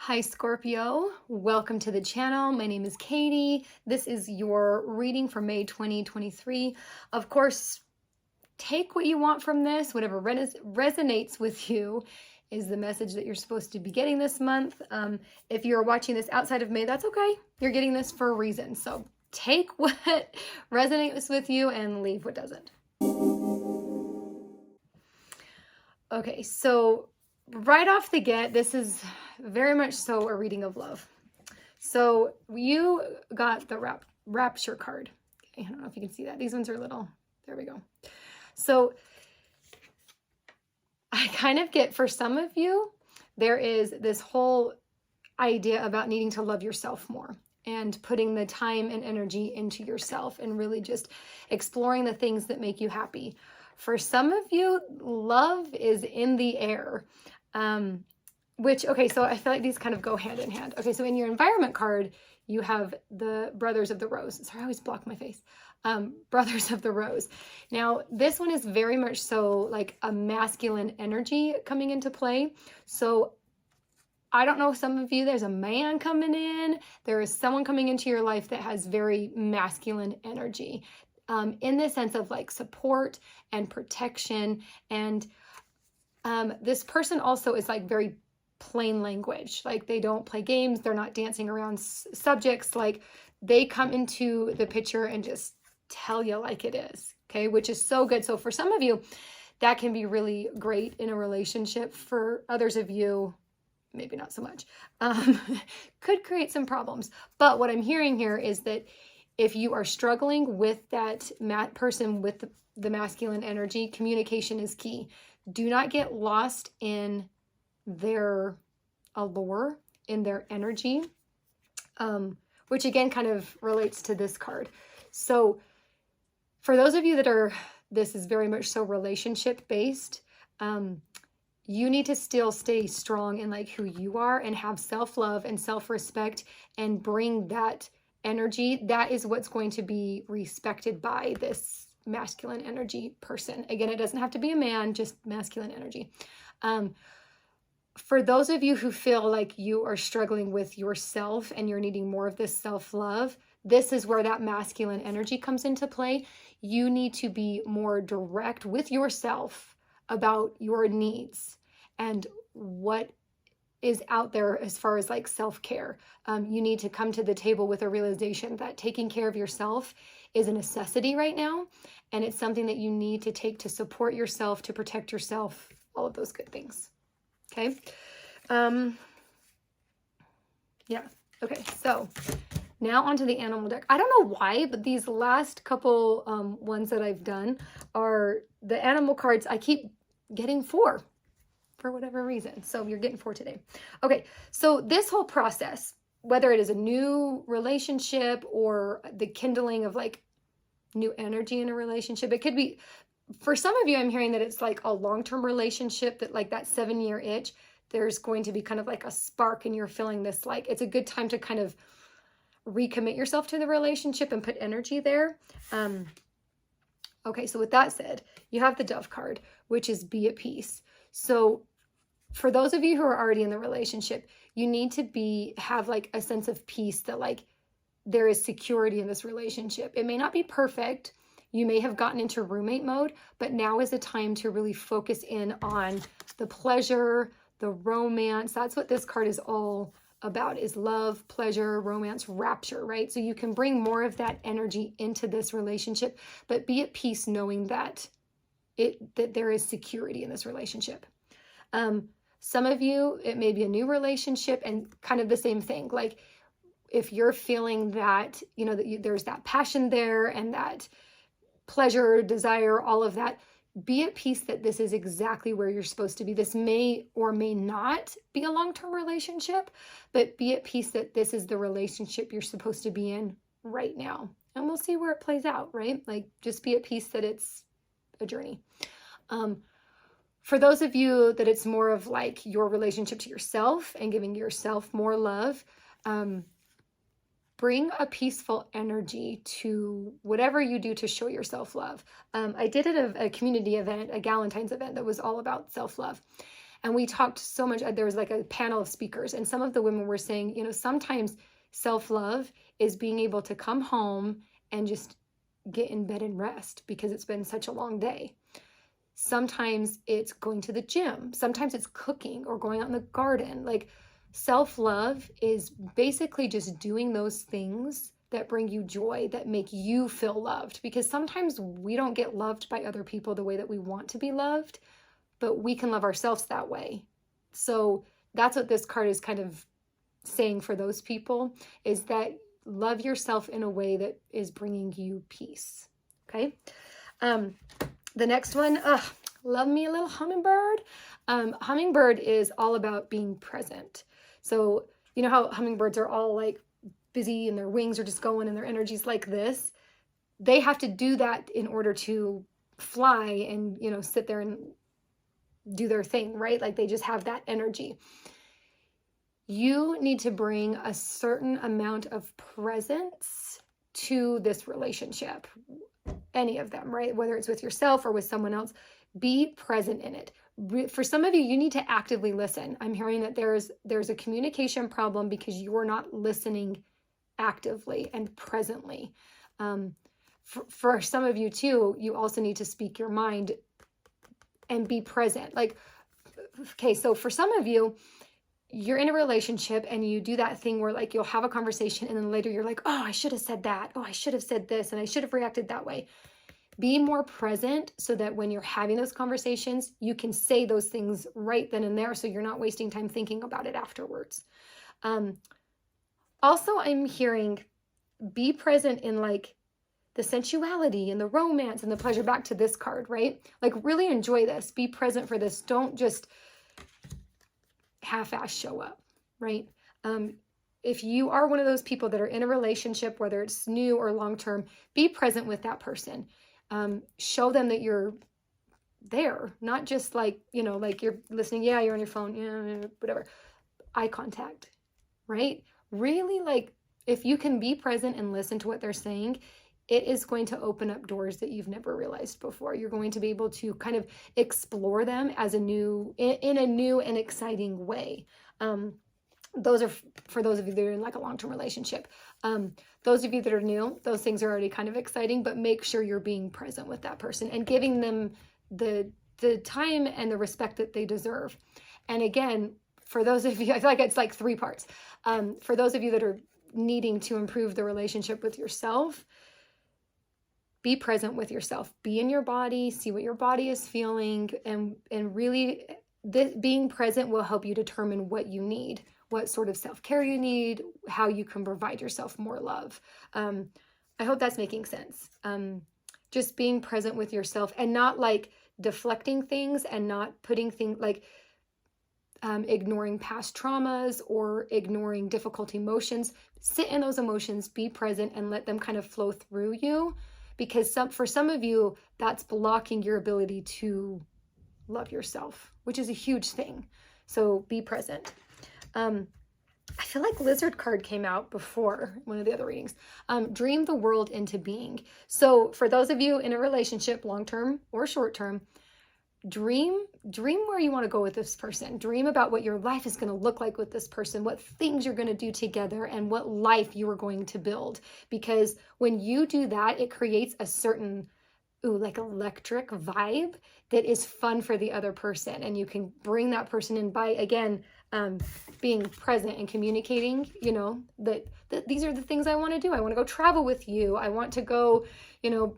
Hi Scorpio, welcome to the channel. My name is Katie. This is your reading for May 2023. Of course, take what you want from this. Whatever resonates with you is the message that you're supposed to be getting this month. If you're watching this outside of May, that's okay. You're getting this for a reason. So take what resonates with you and leave what doesn't. Okay, so right off the get, this is very much so a reading of love. So you got the rapture card. Okay, I don't know if you can see that. These ones are little. There we go. So I kind of get, for some of you, there is this whole idea about needing to love yourself more and putting the time and energy into yourself and really just exploring the things that make you happy. For some of you, love is in the air. Okay, so I feel like these kind of go hand in hand. Okay, so in your environment card, you have the Brothers of the Rose. Sorry, I always block my face. Brothers of the Rose. Now, this one is very much so like a masculine energy coming into play. So I don't know, some of you, there's a man coming in. There is someone coming into your life that has very masculine energy. In the sense of like support and protection. And this person also is like very plain language. Like they don't play games. They're not dancing around subjects. Like they come into the picture and just tell you like it is. Okay, which is so good. So for some of you, that can be really great in a relationship. For others of you, maybe not so much. Could create some problems. But what I'm hearing here is that if you are struggling with that person with the masculine energy, communication is key. Do not get lost in their allure, in their energy, which again kind of relates to this card. So for those of you that are, this is very much so relationship based, you need to still stay strong in like who you are and have self-love and self-respect and bring that energy. That is what's going to be respected by this masculine energy person. Again, it doesn't have to be a man, just masculine energy. For those of you who feel like you are struggling with yourself and you're needing more of this self-love, this is where that masculine energy comes into play. You need to be more direct with yourself about your needs and what is out there as far as like self-care. You need to come to the table with a realization that taking care of yourself is a necessity right now. And it's something that you need to take to support yourself, to protect yourself, all of those good things. Okay. Yeah. Okay. So now onto the animal deck. I don't know why, but these last couple ones that I've done are the animal cards. I keep getting 4 for whatever reason. So you're getting 4 today. Okay. So this whole process, whether it is a new relationship or the kindling of like new energy in a relationship, it could be, for some of you, I'm hearing that it's like a long-term relationship, that like that 7-year itch, there's going to be kind of like a spark and you're feeling this, like it's a good time to kind of recommit yourself to the relationship and put energy there. Okay, so with that said, you have the Dove card, which is be at peace. So for those of you who are already in the relationship, you need to have like a sense of peace, that like there is security in this relationship. It may not be perfect. You may have gotten into roommate mode, but now is the time to really focus in on the pleasure, the romance. That's what this card is all about, is love, pleasure, romance, rapture, right? So you can bring more of that energy into this relationship, but be at peace knowing that there is security in this relationship. Some of you, it may be a new relationship and kind of the same thing. Like if you're feeling that, you know, that there's that passion there and that pleasure, desire, all of that, be at peace that this is exactly where you're supposed to be. This may or may not be a long-term relationship, but be at peace that this is the relationship you're supposed to be in right now. And we'll see where it plays out, right? Like just be at peace that it's a journey. For those of you that it's more of like your relationship to yourself and giving yourself more love, bring a peaceful energy to whatever you do to show yourself love. I did a community event, a Galentine's event that was all about self-love. And we talked so much, there was like a panel of speakers, and some of the women were saying, you know, sometimes self-love is being able to come home and just get in bed and rest because it's been such a long day. Sometimes it's going to the gym. Sometimes it's cooking or going out in the garden. Like, self-love is basically just doing those things that bring you joy, that make you feel loved. Because sometimes we don't get loved by other people the way that we want to be loved, but we can love ourselves that way. So that's what this card is kind of saying for those people, is that love yourself in a way that is bringing you peace. Okay. The next one, love me a little hummingbird. Hummingbird is all about being present. So you know how hummingbirds are all like busy and their wings are just going and their energy's like this. They have to do that in order to fly and, you know, sit there and do their thing, right? Like, they just have that energy. You need to bring a certain amount of presence to this relationship, any of them, right? Whether it's with yourself or with someone else, be present in it. For some of you, you need to actively listen. I'm hearing that there's a communication problem because you're not listening actively and presently. For some of you too, you also need to speak your mind and be present. Like, okay, so for some of you, you're in a relationship and you do that thing where, like, you'll have a conversation and then later you're like, oh, I should have said that. Oh, I should have said this and I should have reacted that way. Be more present so that when you're having those conversations, you can say those things right then and there, so you're not wasting time thinking about it afterwards. Also, I'm hearing be present in like the sensuality and the romance and the pleasure. Back to this card, right? Like, really enjoy this. Be present for this. Don't just half-ass show up, right? If you are one of those people that are in a relationship, whether it's new or long-term, be present with that person. Show them that you're there, not just like, you know, like you're listening. Yeah, you're on your phone. Yeah, whatever. Eye contact, right? Really, like, if you can be present and listen to what they're saying, it is going to open up doors that you've never realized before. You're going to be able to kind of explore them as in a new and exciting way. Those are for those of you that are in like a long-term relationship. Those of you that are new, those things are already kind of exciting, but make sure you're being present with that person and giving them the time and the respect that they deserve. And again, for those of you, I feel like it's like 3 parts. For those of you that are needing to improve the relationship with yourself, be present with yourself. Be in your body, see what your body is feeling, and really being present will help you determine what you need, what sort of self-care you need, how you can provide yourself more love. I hope that's making sense. Just being present with yourself and not like deflecting things and not putting things like ignoring past traumas or ignoring difficult emotions. Sit in those emotions, be present, and let them kind of flow through you. Because for some of you, that's blocking your ability to love yourself, which is a huge thing. So be present. I feel like Lizard card came out before one of the other readings. Dream the world into being. So for those of you in a relationship, long-term or short-term, dream where you want to go with this person. Dream about what your life is going to look like with this person, what things you're going to do together, and what life you are going to build. Because when you do that, it creates a certain like electric vibe that is fun for the other person. And you can bring that person in by, again, being present and communicating, you know, that these are the things I want to do. I want to go travel with you. I want to go, you know,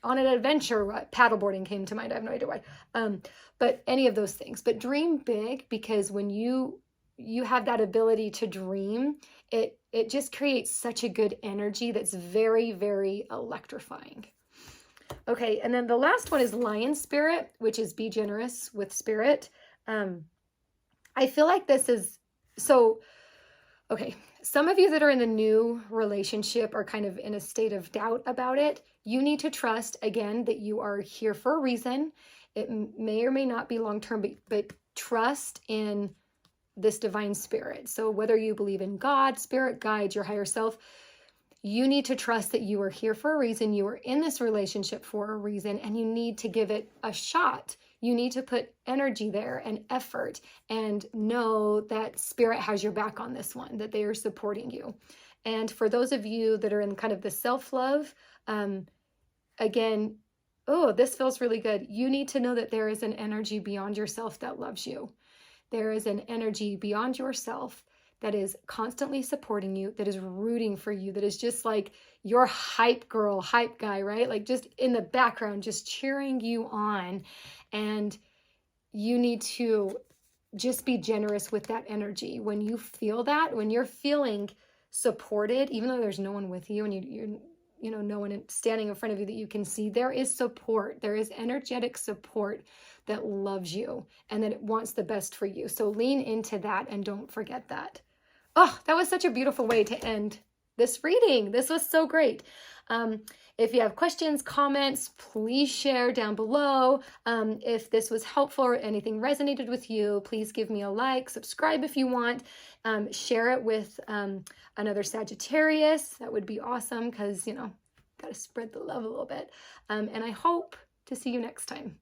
on an adventure. Paddleboarding came to mind. I have no idea why. But any of those things. But dream big, because when you have that ability to dream, it just creates such a good energy that's very, very electrifying. Okay, and then the last one is Lion Spirit, which is be generous with spirit. I feel like this is so, okay, some of you that are in the new relationship are kind of in a state of doubt about it. You need to trust, again, that you are here for a reason. It may or may not be long-term, but trust in this divine spirit. So whether you believe in God, spirit, guides, your higher self, you need to trust that you are here for a reason. You are in this relationship for a reason, and you need to give it a shot. You need to put energy there and effort and know that spirit has your back on this one, that they are supporting you. And for those of you that are in kind of the self-love, again, oh, this feels really good. You need to know that there is an energy beyond yourself that loves you. There is an energy beyond yourself that is constantly supporting you, that is rooting for you, that is just like your hype girl, hype guy, right? Like just in the background, just cheering you on. And you need to just be generous with that energy. When you feel that, when you're feeling supported, even though there's no one with you and you know, no one standing in front of you that you can see, there is support. There is energetic support that loves you and that it wants the best for you. So lean into that and don't forget that. Oh, that was such a beautiful way to end this reading. This was so great. If you have questions, comments, please share down below. If this was helpful or anything resonated with you, please give me a like, subscribe if you want, share it with another Sagittarius. That would be awesome because, you know, got to spread the love a little bit. And I hope to see you next time.